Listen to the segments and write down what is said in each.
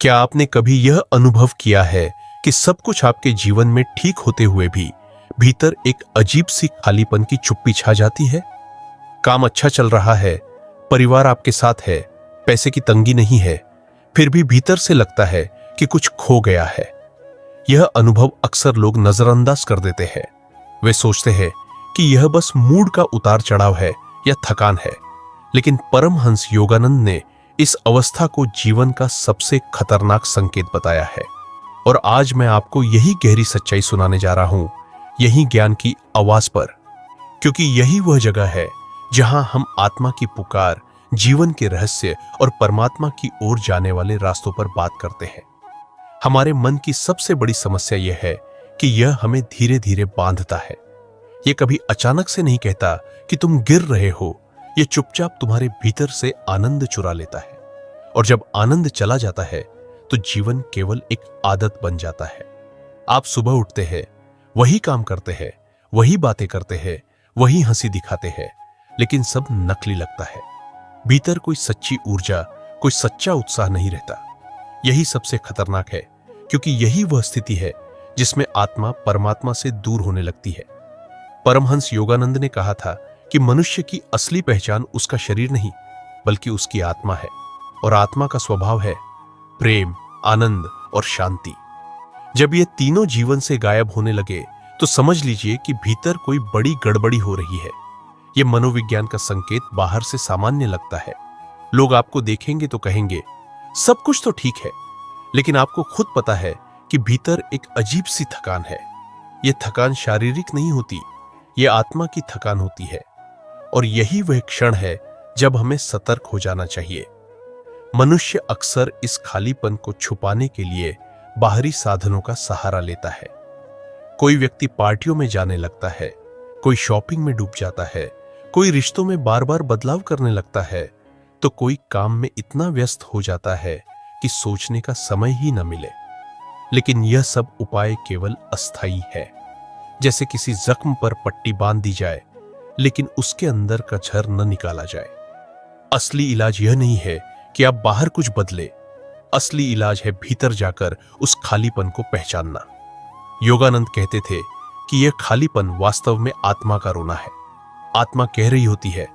क्या आपने कभी यह अनुभव किया है कि सब कुछ आपके जीवन में ठीक होते हुए भी भीतर एक अजीब सी खालीपन की चुप्पी छा जाती है? काम अच्छा चल रहा है, परिवार आपके साथ है, पैसे की तंगी नहीं है, फिर भी भीतर से लगता है कि कुछ खो गया है। यह अनुभव अक्सर लोग नजरअंदाज कर देते हैं। वे सोचते हैं कि यह बस मूड का उतार चढ़ाव है या थकान है, लेकिन परमहंस योगानंद ने इस अवस्था को जीवन का सबसे खतरनाक संकेत बताया है। और आज मैं आपको यही गहरी सच्चाई सुनाने जा रहा हूं, यही ज्ञान की आवाज पर, क्योंकि यही वह जगह है जहां हम आत्मा की पुकार, जीवन के रहस्य और परमात्मा की ओर जाने वाले रास्तों पर बात करते हैं। हमारे मन की सबसे बड़ी समस्या यह है कि यह हमें धीरे धीरे बांधता है। यह कभी अचानक से नहीं कहता कि तुम गिर रहे हो, यह चुपचाप तुम्हारे भीतर से आनंद चुरा लेता है। और जब आनंद चला जाता है तो जीवन केवल एक आदत बन जाता है। आप सुबह उठते हैं, वही काम करते हैं, वही बातें करते हैं, वही हंसी दिखाते हैं, लेकिन सब नकली लगता है। भीतर कोई सच्ची ऊर्जा, कोई सच्चा उत्साह नहीं रहता। यही सबसे खतरनाक है, क्योंकि यही वह स्थिति है जिसमें आत्मा परमात्मा से दूर होने लगती है। परमहंस योगानंद ने कहा था कि मनुष्य की असली पहचान उसका शरीर नहीं, बल्कि उसकी आत्मा है। और आत्मा का स्वभाव है प्रेम, आनंद और शांति। जब ये तीनों जीवन से गायब होने लगे तो समझ लीजिए कि भीतर कोई बड़ी गड़बड़ी हो रही है। यह मनोविज्ञान का संकेत बाहर से सामान्य लगता है। लोग आपको देखेंगे तो कहेंगे सब कुछ तो ठीक है, लेकिन आपको खुद पता है कि भीतर एक अजीब सी थकान है। यह थकान शारीरिक नहीं होती, यह आत्मा की थकान होती है। और यही वह क्षण है जब हमें सतर्क हो जाना चाहिए। मनुष्य अक्सर इस खालीपन को छुपाने के लिए बाहरी साधनों का सहारा लेता है। कोई व्यक्ति पार्टियों में जाने लगता है, कोई शॉपिंग में डूब जाता है, कोई रिश्तों में बार बार बदलाव करने लगता है, तो कोई काम में इतना व्यस्त हो जाता है कि सोचने का समय ही न मिले। लेकिन यह सब उपाय केवल अस्थायी है। जैसे किसी जख्म पर पट्टी बांध दी जाए, लेकिन उसके अंदर का झर न निकाला जाए। असली इलाज यह नहीं है कि आप बाहर कुछ बदले, असली इलाज है भीतर जाकर उस खालीपन को पहचानना। योगानंद कहते थे कि यह खालीपन वास्तव में आत्मा का रोना है। आत्मा कह रही होती है,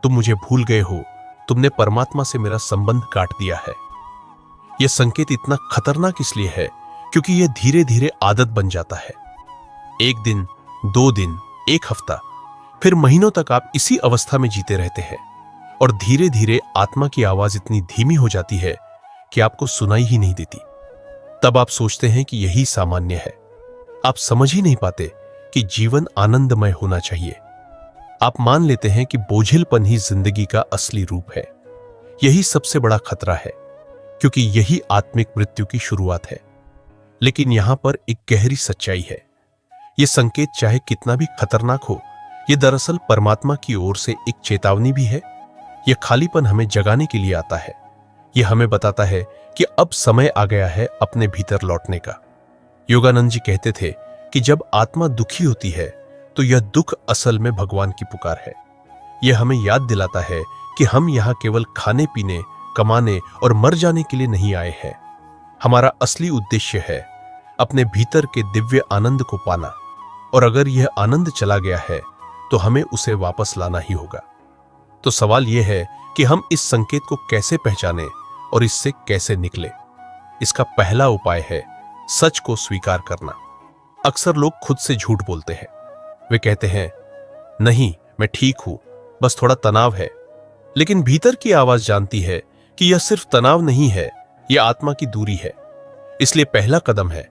तुम मुझे भूल गए हो, तुमने परमात्मा से मेरा संबंध काट दिया है। यह संकेत इतना खतरनाक इसलिए है क्योंकि यह धीरे धीरे आदत बन जाता है। एक दिन, 2 दिन, 1 हफ्ता, फिर महीनों तक आप इसी अवस्था में जीते रहते हैं। और धीरे धीरे आत्मा की आवाज इतनी धीमी हो जाती है कि आपको सुनाई ही नहीं देती। तब आप सोचते हैं कि यही सामान्य है। आप समझ ही नहीं पाते कि जीवन आनंदमय होना चाहिए। आप मान लेते हैं कि बोझिलपन ही जिंदगी का असली रूप है। यही सबसे बड़ा खतरा है, क्योंकि यही आत्मिक मृत्यु की शुरुआत है। लेकिन यहां पर एक गहरी सच्चाई है। यह संकेत चाहे कितना भी खतरनाक हो, यह दरअसल परमात्मा की ओर से एक चेतावनी भी है। यह खालीपन हमें जगाने के लिए आता है। यह हमें बताता है कि अब समय आ गया है अपने भीतर लौटने का। योगानंद जी कहते थे कि जब आत्मा दुखी होती है तो यह दुख असल में भगवान की पुकार है। यह हमें याद दिलाता है कि हम यहां केवल खाने पीने, कमाने और मर जाने के लिए नहीं आए हैं। हमारा असली उद्देश्य है अपने भीतर के दिव्य आनंद को पाना। और अगर यह आनंद चला गया है तो हमें उसे वापस लाना ही होगा। तो सवाल यह है कि हम इस संकेत को कैसे पहचानें और इससे कैसे निकले। इसका पहला उपाय है सच को स्वीकार करना। अक्सर लोग खुद से झूठ बोलते हैं। वे कहते हैं, नहीं मैं ठीक हूं, बस थोड़ा तनाव है। लेकिन भीतर की आवाज जानती है कि यह सिर्फ तनाव नहीं है, यह आत्मा की दूरी है। इसलिए पहला कदम है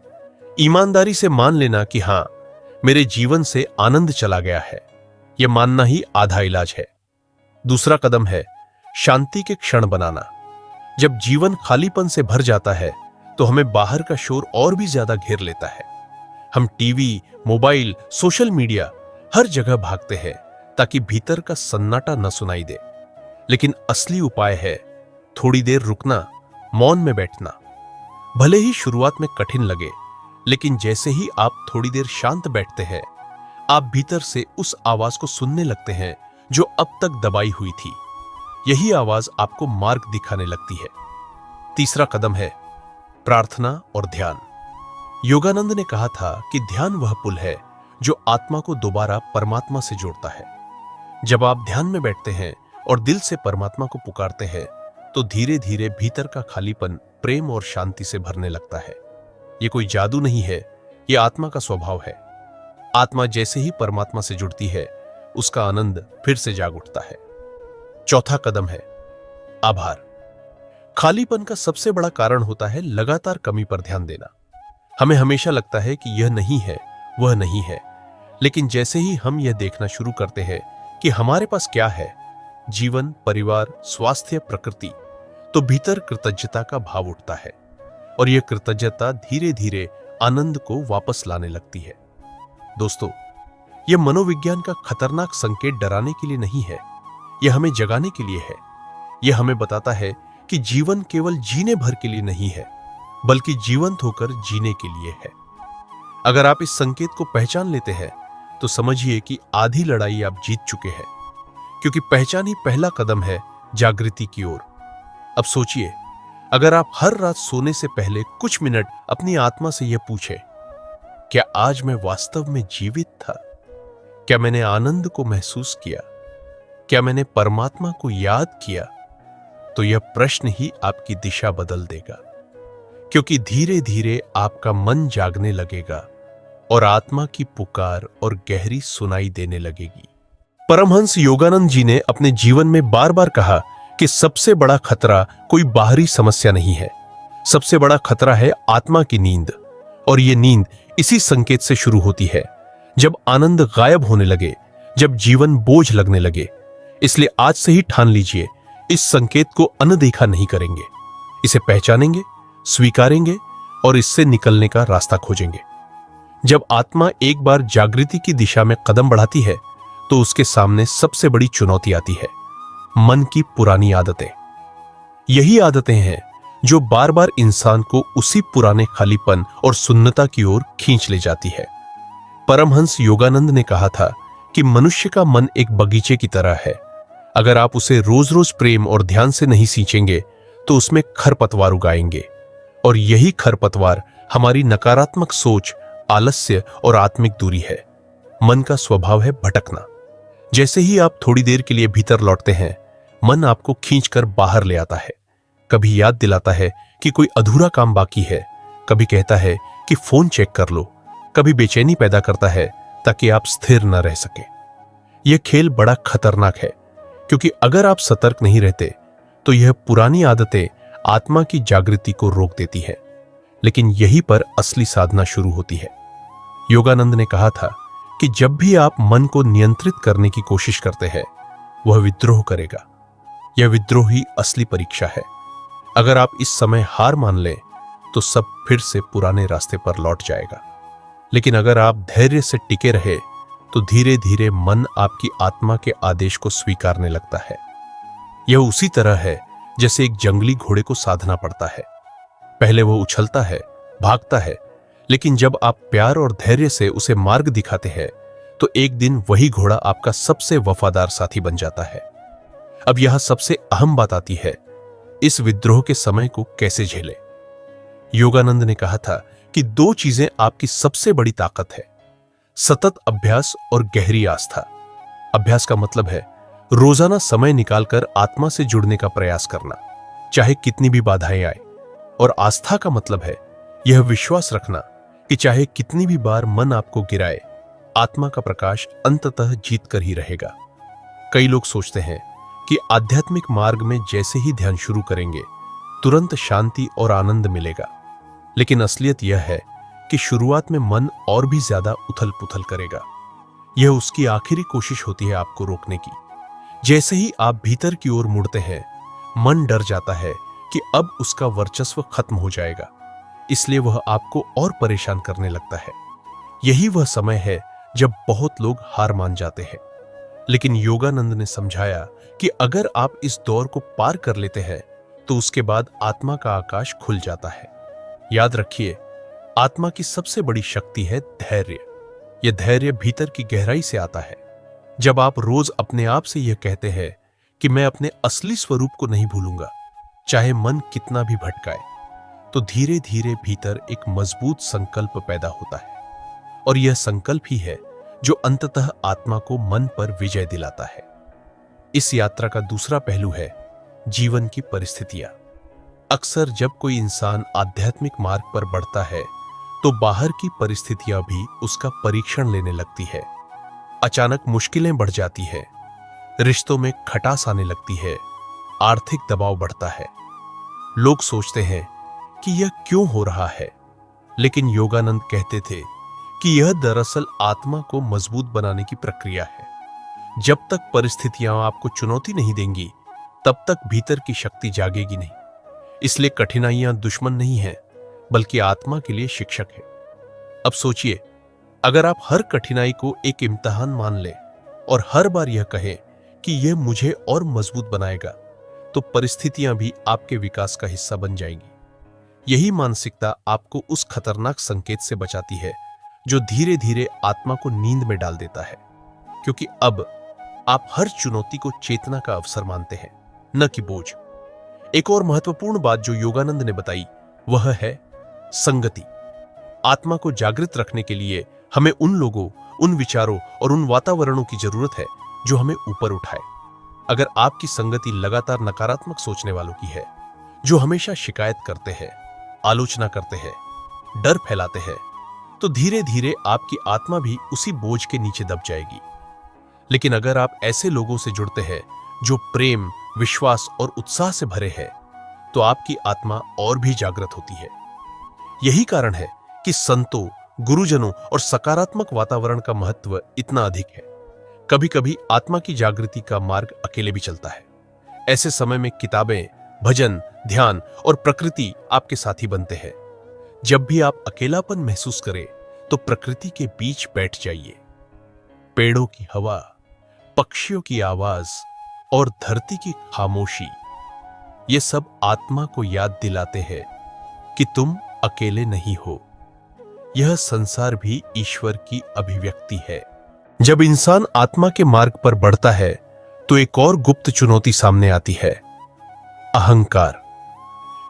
ईमानदारी से मान लेना कि हां, मेरे जीवन से आनंद चला गया है। यह मानना ही आधा इलाज है। दूसरा कदम है शांति के क्षण बनाना। जब जीवन खालीपन से भर जाता है तो हमें बाहर का शोर और भी ज्यादा घेर लेता है। हम टीवी, मोबाइल, सोशल मीडिया हर जगह भागते हैं ताकि भीतर का सन्नाटा न सुनाई दे। लेकिन असली उपाय है थोड़ी देर रुकना, मौन में बैठना। भले ही शुरुआत में कठिन लगे, लेकिन जैसे ही आप थोड़ी देर शांत बैठते हैं, आप भीतर से उस आवाज को सुनने लगते हैं जो अब तक दबाई हुई थी। यही आवाज आपको मार्ग दिखाने लगती है। तीसरा कदम है प्रार्थना और ध्यान। योगानंद ने कहा था कि ध्यान वह पुल है जो आत्मा को दोबारा परमात्मा से जोड़ता है। जब आप ध्यान में बैठते हैं और दिल से परमात्मा को पुकारते हैं तो धीरे धीरे भीतर का खालीपन प्रेम और शांति से भरने लगता है। ये कोई जादू नहीं है, ये आत्मा का स्वभाव है। आत्मा जैसे ही परमात्मा से जुड़ती है उसका आनंद फिर से जाग उठता है। चौथा कदम है आभार। खालीपन का सबसे बड़ा कारण होता है लगातार कमी पर ध्यान देना। हमें हमेशा लगता है कि यह नहीं है, वह नहीं है, लेकिन जैसे ही हम यह देखना शुरू करते हैं कि हमारे पास क्या है, जीवन, परिवार, स्वास्थ्य, प्रकृति, तो भीतर कृतज्ञता का भाव उठता है और यह कृतज्ञता धीरे धीरे आनंद को वापस लाने लगती है। दोस्तों, यह मनोविज्ञान का खतरनाक संकेत डराने के लिए नहीं है, यह हमें जगाने के लिए है। यह हमें बताता है कि जीवन केवल जीने भर के लिए नहीं है, बल्कि जीवंत होकर जीने के लिए है। अगर आप इस संकेत को पहचान लेते हैं तो समझिए कि आधी लड़ाई आप जीत चुके हैं, क्योंकि पहचान ही पहला कदम है जागृति की ओर। अब सोचिए, अगर आप हर रात सोने से पहले कुछ मिनट अपनी आत्मा से यह पूछें, क्या आज मैं वास्तव में जीवित था? क्या मैंने आनंद को महसूस किया? क्या मैंने परमात्मा को याद किया? तो यह प्रश्न ही आपकी दिशा बदल देगा, क्योंकि धीरे धीरे आपका मन जागने लगेगा और आत्मा की पुकार और गहरी सुनाई देने लगेगी। परमहंस योगानंद जी ने अपने जीवन में बार बार कहा कि सबसे बड़ा खतरा कोई बाहरी समस्या नहीं है, सबसे बड़ा खतरा है आत्मा की नींद। और यह नींद इसी संकेत से शुरू होती है, जब आनंद गायब होने लगे, जब जीवन बोझ लगने लगे। इसलिए आज से ही ठान लीजिए, इस संकेत को अनदेखा नहीं करेंगे, इसे पहचानेंगे, स्वीकारेंगे और इससे निकलने का रास्ता खोजेंगे। जब आत्मा एक बार जागृति की दिशा में कदम बढ़ाती है तो उसके सामने सबसे बड़ी चुनौती आती है, मन की पुरानी आदतें। यही आदतें हैं जो बार बार इंसान को उसी पुराने खालीपन और सुन्नता की ओर खींच ले जाती है। परमहंस योगानंद ने कहा था कि मनुष्य का मन एक बगीचे की तरह है। अगर आप उसे रोज रोज प्रेम और ध्यान से नहीं सींचेंगे तो उसमें खरपतवार उगाएंगे, और यही खरपतवार हमारी नकारात्मक सोच, आलस्य और आत्मिक दूरी है। मन का स्वभाव है भटकना। जैसे ही आप थोड़ी देर के लिए भीतर लौटते हैं, मन आपको खींचकर बाहर ले आता है। कभी याद दिलाता है कि कोई अधूरा काम बाकी है, कभी कहता है कि फोन चेक कर लो, कभी बेचैनी पैदा करता है ताकि आप स्थिर न रह सके। यह खेल बड़ा खतरनाक है, क्योंकि अगर आप सतर्क नहीं रहते तो यह पुरानी आदतें आत्मा की जागृति को रोक देती है। लेकिन यहीं पर असली साधना शुरू होती है। योगानंद ने कहा था कि जब भी आप मन को नियंत्रित करने की कोशिश करते हैं, वह विद्रोह करेगा। यह विद्रोह ही असली परीक्षा है। अगर आप इस समय हार मान लें तो सब फिर से पुराने रास्ते पर लौट जाएगा। लेकिन अगर आप धैर्य से टिके रहे तो धीरे धीरे मन आपकी आत्मा के आदेश को स्वीकारने लगता है। यह उसी तरह है जैसे एक जंगली घोड़े को साधना पड़ता है। पहले वो उछलता है, भागता है, लेकिन जब आप प्यार और धैर्य से उसे मार्ग दिखाते हैं तो एक दिन वही घोड़ा आपका सबसे वफादार साथी बन जाता है। अब यहां सबसे अहम बात आती है, इस विद्रोह के समय को कैसे झेले। योगानंद ने कहा था कि दो चीजें आपकी सबसे बड़ी ताकत है, सतत अभ्यास और गहरी आस्था। अभ्यास का मतलब है रोजाना समय निकालकर आत्मा से जुड़ने का प्रयास करना, चाहे कितनी भी बाधाएं आए। और आस्था का मतलब है यह विश्वास रखना कि चाहे कितनी भी बार मन आपको गिराए, आत्मा का प्रकाश अंततः जीत कर ही रहेगा। कई लोग सोचते हैं कि आध्यात्मिक मार्ग में जैसे ही ध्यान शुरू करेंगे तुरंत शांति और आनंद मिलेगा, लेकिन असलियत यह है कि शुरुआत में मन और भी ज्यादा उथल पुथल करेगा। यह उसकी आखिरी कोशिश होती है आपको रोकने की। जैसे ही आप भीतर की ओर मुड़ते हैं, मन डर जाता है कि अब उसका वर्चस्व खत्म हो जाएगा, इसलिए वह आपको और परेशान करने लगता है। यही वह समय है जब बहुत लोग हार मान जाते हैं। लेकिन योगानंद ने समझाया कि अगर आप इस दौर को पार कर लेते हैं तो उसके बाद आत्मा का आकाश खुल जाता है। याद रखिए, आत्मा की सबसे बड़ी शक्ति है धैर्य। यह धैर्य भीतर की गहराई से आता है। जब आप रोज अपने आप से यह कहते हैं कि मैं अपने असली स्वरूप को नहीं भूलूंगा, चाहे मन कितना भी भटकाए, तो धीरे धीरे भीतर एक मजबूत संकल्प पैदा होता है, और यह संकल्प ही है जो अंततः आत्मा को मन पर विजय दिलाता है। इस यात्रा का दूसरा पहलू है जीवन की परिस्थितियां। अक्सर जब कोई इंसान आध्यात्मिक मार्ग पर बढ़ता है तो बाहर की परिस्थितियां भी उसका परीक्षण लेने लगती है। अचानक मुश्किलें बढ़ जाती है, रिश्तों में खटास आने लगती है, आर्थिक दबाव बढ़ता है। लोग सोचते हैं कि यह क्यों हो रहा है, लेकिन योगानंद कहते थे कि यह दरअसल आत्मा को मजबूत बनाने की प्रक्रिया है। जब तक परिस्थितियां आपको चुनौती नहीं देंगी, तब तक भीतर की शक्ति जागेगी नहीं। इसलिए कठिनाइयां दुश्मन नहीं है, बल्कि आत्मा के लिए शिक्षक है। अब सोचिए, अगर आप हर कठिनाई को एक इम्तिहान मान लें और हर बार यह कहें कि यह मुझे और मजबूत बनाएगा, तो परिस्थितियां भी आपके विकास का हिस्सा बन जाएंगी। यही मानसिकता आपको उस खतरनाक संकेत से बचाती है जो धीरे धीरे आत्मा को नींद में डाल देता है, क्योंकि अब आप हर चुनौती को चेतना का अवसर मानते हैं, न कि बोझ। एक और महत्वपूर्ण बात जो योगानंद ने बताई वह है संगति। आत्मा को जागृत रखने के लिए हमें उन लोगों, उन विचारों और उन वातावरणों की जरूरत है जो हमें ऊपर उठाए। अगर आपकी संगति लगातार नकारात्मक सोचने वालों की है, जो हमेशा शिकायत करते हैं, आलोचना करते हैं, डर फैलाते हैं, तो धीरे धीरे आपकी आत्मा भी उसी बोझ के नीचे दब जाएगी। लेकिन अगर आप ऐसे लोगों से जुड़ते हैं जो प्रेम, विश्वास और उत्साह से भरे हैं, तो आपकी आत्मा और भी जागृत होती है। यही कारण है कि संतों, गुरुजनों और सकारात्मक वातावरण का महत्व इतना अधिक है। कभी कभी आत्मा की जागृति का मार्ग अकेले भी चलता है। ऐसे समय में किताबें, भजन, ध्यान और प्रकृति आपके साथी बनते हैं। जब भी आप अकेलापन महसूस करें तो प्रकृति के बीच बैठ जाइए। पेड़ों की हवा, पक्षियों की आवाज और धरती की खामोशी, ये सब आत्मा को याद दिलाते हैं कि तुम अकेले नहीं हो। यह संसार भी ईश्वर की अभिव्यक्ति है। जब इंसान आत्मा के मार्ग पर बढ़ता है तो एक और गुप्त चुनौती सामने आती है, अहंकार।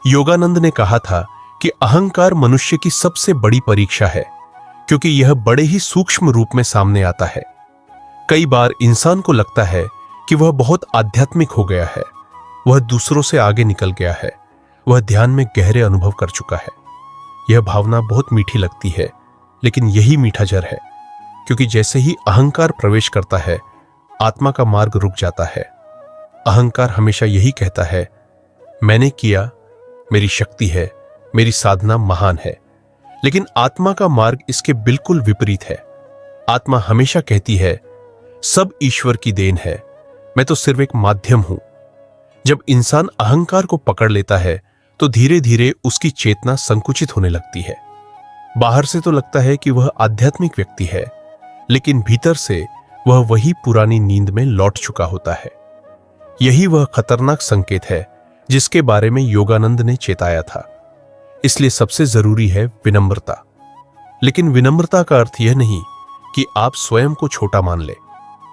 योगानंद ने कहा था कि अहंकार मनुष्य की सबसे बड़ी परीक्षा है, क्योंकि यह बड़े ही सूक्ष्म रूप में सामने आता है। कई बार इंसान को लगता है कि वह बहुत आध्यात्मिक हो गया है, वह दूसरों से आगे निकल गया है, वह ध्यान में गहरे अनुभव कर चुका है। यह भावना बहुत मीठी लगती है, लेकिन यही मीठा जहर है, क्योंकि जैसे ही अहंकार प्रवेश करता है, आत्मा का मार्ग रुक जाता है। अहंकार हमेशा यही कहता है, मैंने किया, मेरी शक्ति है, मेरी साधना महान है। लेकिन आत्मा का मार्ग इसके बिल्कुल विपरीत है। आत्मा हमेशा कहती है, सब ईश्वर की देन है, मैं तो सिर्फ एक माध्यम हूं। जब इंसान अहंकार को पकड़ लेता है तो धीरे धीरे उसकी चेतना संकुचित होने लगती है। बाहर से तो लगता है कि वह आध्यात्मिक व्यक्ति है, लेकिन भीतर से वह वही पुरानी नींद में लौट चुका होता है। यही वह खतरनाक संकेत है जिसके बारे में योगानंद ने चेताया था। इसलिए सबसे जरूरी है विनम्रता। लेकिन विनम्रता का अर्थ यह नहीं कि आप स्वयं को छोटा मान ले।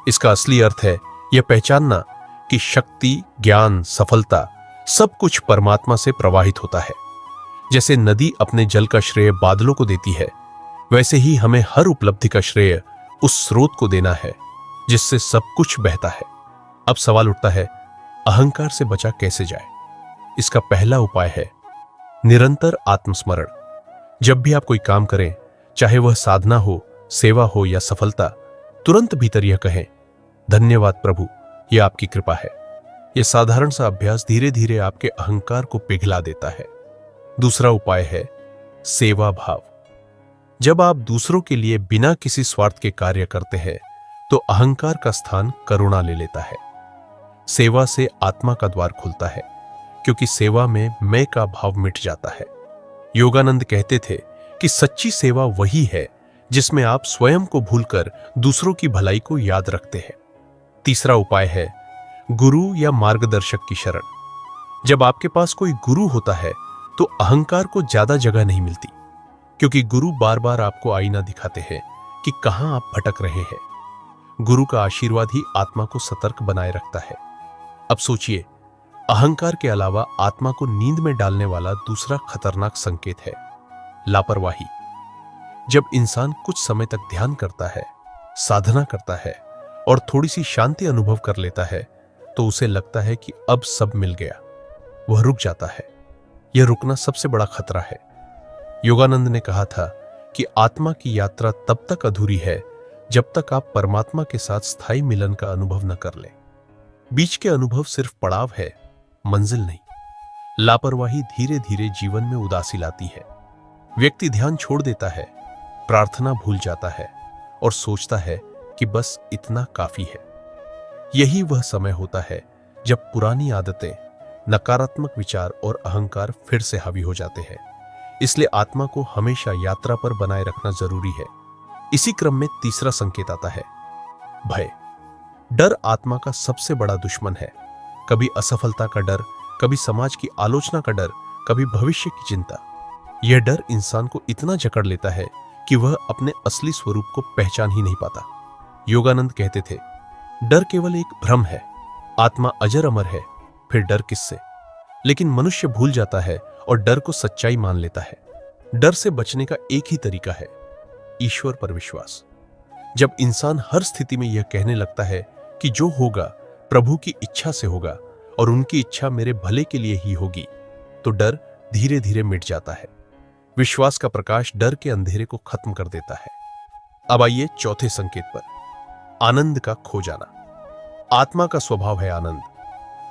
इसका असली अर्थ है यह पहचानना कि शक्ति, ज्ञान, सफलता सब कुछ परमात्मा से प्रवाहित होता है। जैसे नदी अपने जल का श्रेय बादलों को देती है, वैसे ही हमें हर उपलब्धि का श्रेय उस स्रोत को देना है जिससे सब कुछ बहता है। अब सवाल उठता है, अहंकार से बचा कैसे जाए? इसका पहला उपाय है निरंतर आत्मस्मरण। जब भी आप कोई काम करें, चाहे वह साधना हो, सेवा हो या सफलता, तुरंत भीतर यह कहें, धन्यवाद प्रभु, यह आपकी कृपा है। यह साधारण सा अभ्यास धीरे धीरे आपके अहंकार को पिघला देता है। दूसरा उपाय है सेवा भाव। जब आप दूसरों के लिए बिना किसी स्वार्थ के कार्य करते हैं तो अहंकार का स्थान करुणा ले लेता है। सेवा से आत्मा का द्वार खुलता है, क्योंकि सेवा में मैं का भाव मिट जाता है। योगानंद कहते थे कि सच्ची सेवा वही है जिसमें आप स्वयं को भूलकर दूसरों की भलाई को याद रखते हैं। तीसरा उपाय है गुरु या मार्गदर्शक की शरण। जब आपके पास कोई गुरु होता है तो अहंकार को ज्यादा जगह नहीं मिलती, क्योंकि गुरु बार बार आपको आईना दिखाते हैं कि कहां आप भटक रहे हैं। गुरु का आशीर्वाद ही आत्मा को सतर्क बनाए रखता है। अब सोचिए, अहंकार के अलावा आत्मा को नींद में डालने वाला दूसरा खतरनाक संकेत है लापरवाही। जब इंसान कुछ समय तक ध्यान करता है, साधना करता है और थोड़ी सी शांति अनुभव कर लेता है, तो उसे लगता है कि अब सब मिल गया। वह रुक जाता है। यह रुकना सबसे बड़ा खतरा है। योगानंद ने कहा था कि आत्मा की यात्रा तब तक अधूरी है जब तक आप परमात्मा के साथ स्थायी मिलन का अनुभव न कर लें। बीच के अनुभव सिर्फ पड़ाव है, मंजिल नहीं। लापरवाही धीरे धीरे जीवन में उदासी लाती है। व्यक्ति ध्यान छोड़ देता है, प्रार्थना भूल जाता है और सोचता है कि बस इतना काफी है। यही वह समय होता है जब पुरानी आदतें, नकारात्मक विचार और अहंकार फिर से हावी हो जाते हैं। इसलिए आत्मा को हमेशा यात्रा पर बनाए रखना जरूरी है। इसी क्रम में तीसरा संकेत आता है भय। डर आत्मा का सबसे बड़ा दुश्मन है। कभी असफलता का डर, कभी समाज की आलोचना का डर, कभी भविष्य की चिंता। यह डर इंसान को इतना जकड़ लेता है कि वह अपने असली स्वरूप को पहचान ही नहीं पाता। योगानंद कहते थे, डर केवल एक भ्रम है, आत्मा अजर अमर है, फिर डर किससे। लेकिन मनुष्य भूल जाता है और डर को सच्चाई मान लेता है। डर से बचने का एक ही तरीका है, ईश्वर पर विश्वास। जब इंसान हर स्थिति में यह कहने लगता है कि जो होगा प्रभु की इच्छा से होगा और उनकी इच्छा मेरे भले के लिए ही होगी, तो डर धीरे धीरे मिट जाता है। विश्वास का प्रकाश डर के अंधेरे को खत्म कर देता है। अब आइए चौथे संकेत पर, आनंद का खो जाना। आत्मा का स्वभाव है आनंद।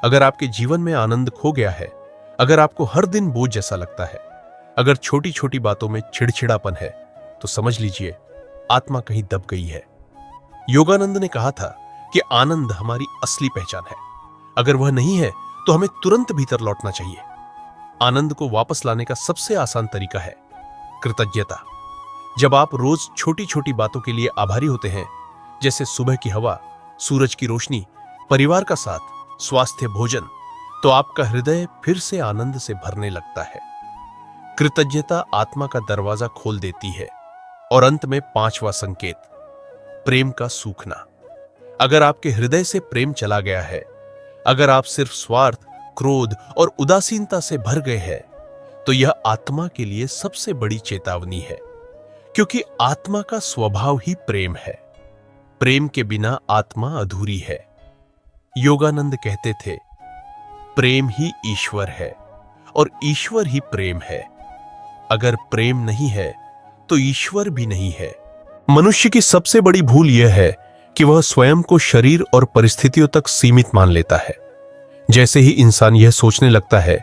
अगर आपके जीवन में आनंद खो गया है, अगर आपको हर दिन बोझ जैसा लगता है, अगर छोटी छोटी बातों में चिड़चिड़ापन है, तो समझ लीजिए आत्मा कहीं दब गई है। योगानंद ने कहा था कि आनंद हमारी असली पहचान है। अगर वह नहीं है तो हमें तुरंत भीतर लौटना चाहिए। आनंद को वापस लाने का सबसे आसान तरीका है कृतज्ञता। जब आप रोज छोटी छोटी बातों के लिए आभारी होते हैं, जैसे सुबह की हवा, सूरज की रोशनी, परिवार का साथ, स्वास्थ्य, भोजन, तो आपका हृदय फिर से आनंद से भरने लगता है। कृतज्ञता आत्मा का दरवाजा खोल देती है। और अंत में पांचवा संकेत, प्रेम का सूखना। अगर आपके हृदय से प्रेम चला गया है, अगर आप सिर्फ स्वार्थ, क्रोध और उदासीनता से भर गए हैं, तो यह आत्मा के लिए सबसे बड़ी चेतावनी है, क्योंकि आत्मा का स्वभाव ही प्रेम है। प्रेम के बिना आत्मा अधूरी है। योगानंद कहते थे, प्रेम ही ईश्वर है और ईश्वर ही प्रेम है। अगर प्रेम नहीं है तो ईश्वर भी नहीं है। मनुष्य की सबसे बड़ी भूल यह है कि वह स्वयं को शरीर और परिस्थितियों तक सीमित मान लेता है। जैसे ही इंसान यह सोचने लगता है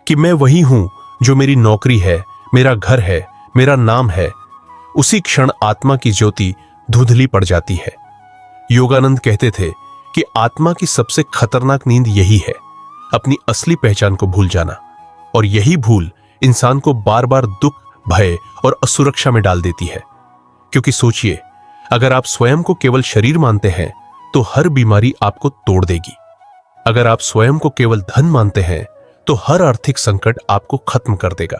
कि मैं वही हूं जो मेरी नौकरी है, मेरा घर है, मेरा नाम है, उसी क्षण आत्मा की ज्योति धुंधली पड़ जाती है। योगानंद कहते थे कि आत्मा की सबसे खतरनाक नींद यही है, अपनी असली पहचान को भूल जाना। और यही भूल इंसान को बार बार दुख, भय और असुरक्षा में डाल देती है। क्योंकि सोचिए, अगर आप स्वयं को केवल शरीर मानते हैं तो हर बीमारी आपको तोड़ देगी। अगर आप स्वयं को केवल धन मानते हैं तो हर आर्थिक संकट आपको खत्म कर देगा।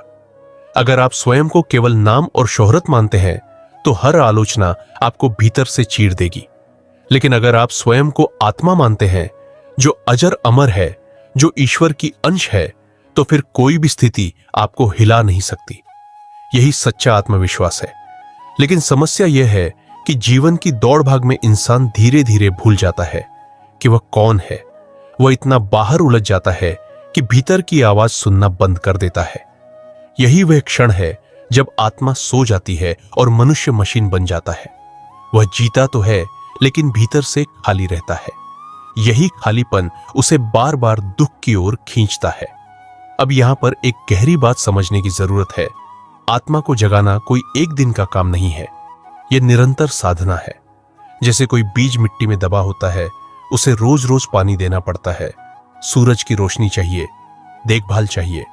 अगर आप स्वयं को केवल नाम और शोहरत मानते हैं तो हर आलोचना आपको भीतर से चीर देगी। लेकिन अगर आप स्वयं को आत्मा मानते हैं, जो अजर अमर है, जो ईश्वर की अंश है, तो फिर कोई भी स्थिति आपको हिला नहीं सकती। यही सच्चा आत्मविश्वास है। लेकिन समस्या यह है कि जीवन की दौड़ भाग में इंसान धीरे धीरे भूल जाता है कि वह कौन है। वह इतना बाहर उलझ जाता है कि भीतर की आवाज सुनना बंद कर देता है। यही वह क्षण है जब आत्मा सो जाती है और मनुष्य मशीन बन जाता है। वह जीता तो है, लेकिन भीतर से खाली रहता है। यही खालीपन उसे बार बार दुख की ओर खींचता है। अब यहां पर एक गहरी बात समझने की जरूरत है। आत्मा को जगाना कोई एक दिन का काम नहीं है, यह निरंतर साधना है। जैसे कोई बीज मिट्टी में दबा होता है, उसे रोज रोज पानी देना पड़ता है, सूरज की रोशनी चाहिए, देखभाल चाहिए,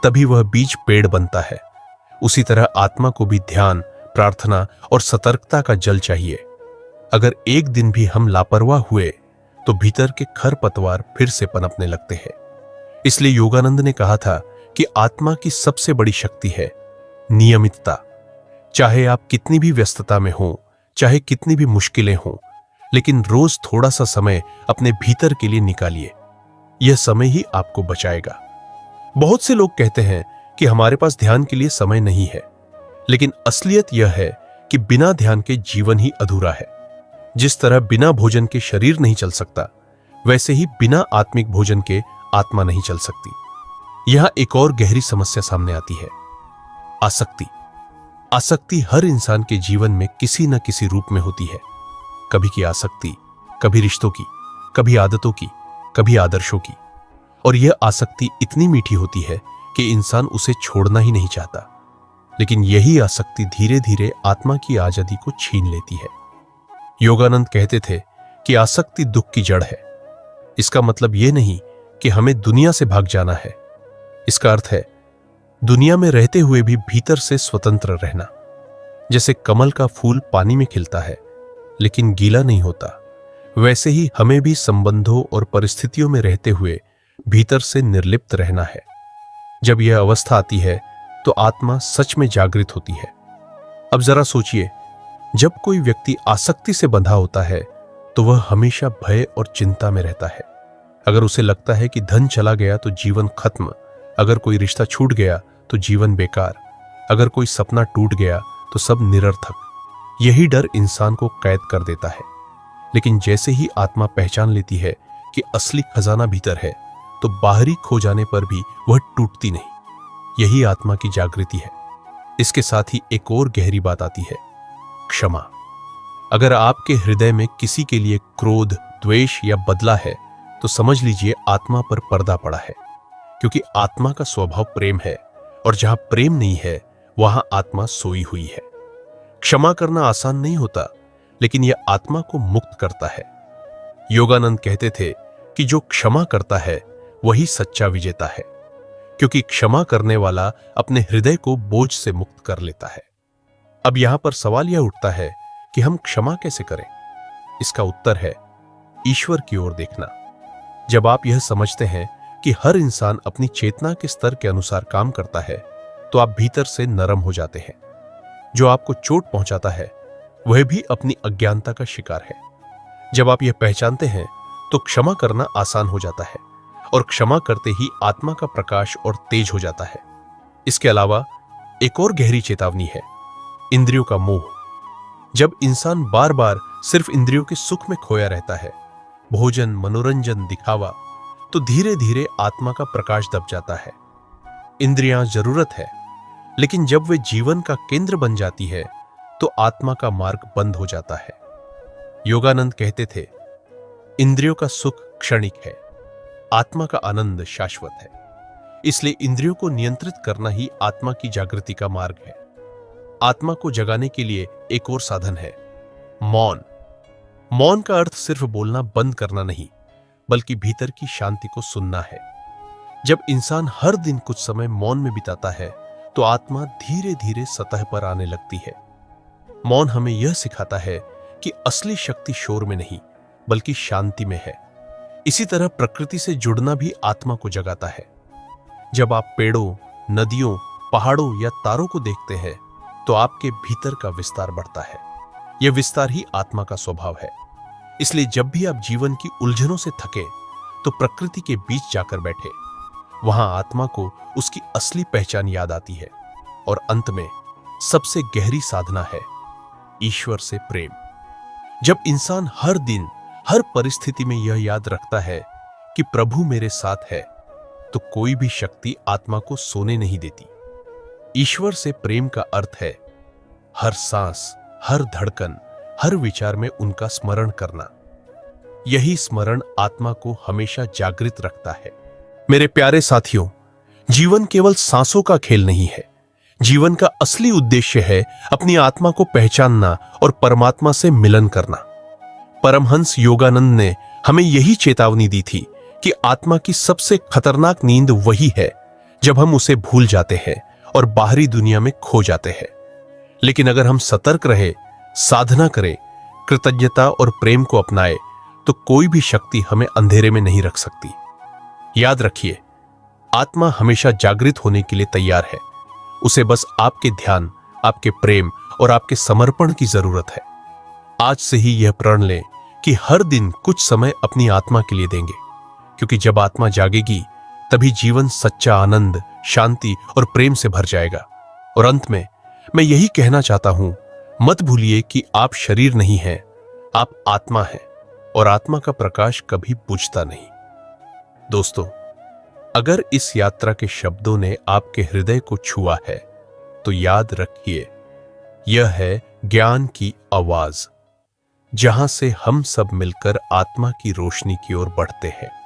तभी वह बीज पेड़ बनता है। उसी तरह आत्मा को भी ध्यान, प्रार्थना और सतर्कता का जल चाहिए। अगर एक दिन भी हम लापरवाह हुए तो भीतर के खरपतवार फिर से पनपने लगते हैं। इसलिए योगानंद ने कहा था कि आत्मा की सबसे बड़ी शक्ति है नियमितता। चाहे आप कितनी भी व्यस्तता में हो, चाहे कितनी भी मुश्किलें हों, लेकिन रोज थोड़ा सा समय अपने भीतर के लिए निकालिए। यह समय ही आपको बचाएगा। बहुत से लोग कहते हैं कि हमारे पास ध्यान के लिए समय नहीं है, लेकिन असलियत यह है कि बिना ध्यान के जीवन ही अधूरा है। जिस तरह बिना भोजन के शरीर नहीं चल सकता, वैसे ही बिना आत्मिक भोजन के आत्मा नहीं चल सकती। यहां एक और गहरी समस्या सामने आती है, आसक्ति। आसक्ति हर इंसान के जीवन में किसी न किसी रूप में होती है। कभी की आसक्ति, कभी रिश्तों की, कभी आदतों की, कभी आदर्शों की। और यह आसक्ति इतनी मीठी होती है कि इंसान उसे छोड़ना ही नहीं चाहता। लेकिन यही आसक्ति धीरे धीरे आत्मा की आजादी को छीन लेती है। योगानंद कहते थे कि आसक्ति दुख की जड़ है। इसका मतलब यह नहीं कि हमें दुनिया से भाग जाना है। इसका अर्थ है दुनिया में रहते हुए भी भीतर से स्वतंत्र रहना। जैसे कमल का फूल पानी में खिलता है लेकिन गीला नहीं होता, वैसे ही हमें भी संबंधों और परिस्थितियों में रहते हुए भीतर से निर्लिप्त रहना है। जब यह अवस्था आती है तो आत्मा सच में जागृत होती है। अब जरा सोचिए, जब कोई व्यक्ति आसक्ति से बंधा होता है तो वह हमेशा भय और चिंता में रहता है। अगर उसे लगता है कि धन चला गया तो जीवन खत्म, अगर कोई रिश्ता छूट गया तो जीवन बेकार, अगर कोई सपना टूट गया तो सब निरर्थक। यही डर इंसान को कैद कर देता है। लेकिन जैसे ही आत्मा पहचान लेती है कि असली खजाना भीतर है, तो बाहरी खो जाने पर भी वह टूटती नहीं। यही आत्मा की जागृति है। इसके साथ ही एक और गहरी बात आती है, क्षमा। अगर आपके हृदय में किसी के लिए क्रोध, द्वेष या बदला है तो समझ लीजिए आत्मा पर पर्दा पड़ा है, क्योंकि आत्मा का स्वभाव प्रेम है और जहां प्रेम नहीं है वहां आत्मा सोई हुई है। क्षमा करना आसान नहीं होता, लेकिन यह आत्मा को मुक्त करता है। योगानंद कहते थे कि जो क्षमा करता है वही सच्चा विजेता है, क्योंकि क्षमा करने वाला अपने हृदय को बोझ से मुक्त कर लेता है। अब यहां पर सवाल यह उठता है कि हम क्षमा कैसे करें? इसका उत्तर है ईश्वर की ओर देखना। जब आप यह समझते हैं कि हर इंसान अपनी चेतना के स्तर के अनुसार काम करता है, तो आप भीतर से नरम हो जाते हैं। जो आपको चोट पहुंचाता है वह भी अपनी अज्ञानता का शिकार है। जब आप यह पहचानते हैं तो क्षमा करना आसान हो जाता है, और क्षमा करते ही आत्मा का प्रकाश और तेज हो जाता है। इसके अलावा एक और गहरी चेतावनी है, इंद्रियों का मोह। जब इंसान बार बार सिर्फ इंद्रियों के सुख में खोया रहता है, भोजन, मनोरंजन, दिखावा, तो धीरे धीरे आत्मा का प्रकाश दब जाता है। इंद्रियां जरूरत है, लेकिन जब वे जीवन का केंद्र बन जाती है तो आत्मा का मार्ग बंद हो जाता है। योगानंद कहते थे, इंद्रियों का सुख क्षणिक है, आत्मा का आनंद शाश्वत है। इसलिए इंद्रियों को नियंत्रित करना ही आत्मा की जागृति का मार्ग है। आत्मा को जगाने के लिए एक और साधन है, मौन। मौन का अर्थ सिर्फ बोलना बंद करना नहीं, बल्कि भीतर की शांति को सुनना है। जब इंसान हर दिन कुछ समय मौन में बिताता है तो आत्मा धीरे धीरे सतह पर आने लगती है। मौन हमें यह सिखाता है कि असली शक्ति शोर में नहीं, बल्कि शांति में है। इसी तरह प्रकृति से जुड़ना भी आत्मा को जगाता है। जब आप पेड़ों, नदियों, पहाड़ों या तारों को देखते हैं तो आपके भीतर का विस्तार बढ़ता है। यह विस्तार ही आत्मा का स्वभाव है। इसलिए जब भी आप जीवन की उलझनों से थके तो प्रकृति के बीच जाकर बैठे। वहां आत्मा को उसकी असली पहचान याद आती है। और अंत में सबसे गहरी साधना है ईश्वर से प्रेम। जब इंसान हर दिन, हर परिस्थिति में यह याद रखता है कि प्रभु मेरे साथ है, तो कोई भी शक्ति आत्मा को सोने नहीं देती। ईश्वर से प्रेम का अर्थ है हर सांस, हर धड़कन, हर विचार में उनका स्मरण करना। यही स्मरण आत्मा को हमेशा जागृत रखता है। मेरे प्यारे साथियों, जीवन केवल सांसों का खेल नहीं है। जीवन का असली उद्देश्य है अपनी आत्मा को पहचानना और परमात्मा से मिलन करना। परमहंस योगानंद ने हमें यही चेतावनी दी थी कि आत्मा की सबसे खतरनाक नींद वही है जब हम उसे भूल जाते हैं और बाहरी दुनिया में खो जाते हैं। लेकिन अगर हम सतर्क रहे, साधना करें, कृतज्ञता और प्रेम को अपनाए, तो कोई भी शक्ति हमें अंधेरे में नहीं रख सकती। याद रखिए, आत्मा हमेशा जागृत होने के लिए तैयार है। उसे बस आपके ध्यान, आपके प्रेम और आपके समर्पण की जरूरत है। आज से ही यह प्रण लें कि हर दिन कुछ समय अपनी आत्मा के लिए देंगे। क्योंकि जब आत्मा जागेगी तभी जीवन सच्चा आनंद, शांति और प्रेम से भर जाएगा। और अंत में मैं यही कहना चाहता हूं, मत भूलिए कि आप शरीर नहीं हैं, आप आत्मा हैं और आत्मा का प्रकाश कभी बुझता नहीं। दोस्तों, अगर इस यात्रा के शब्दों ने आपके हृदय को छुआ है तो याद रखिए, यह है ज्ञान की आवाज, जहां से हम सब मिलकर आत्मा की रोशनी की ओर बढ़ते हैं।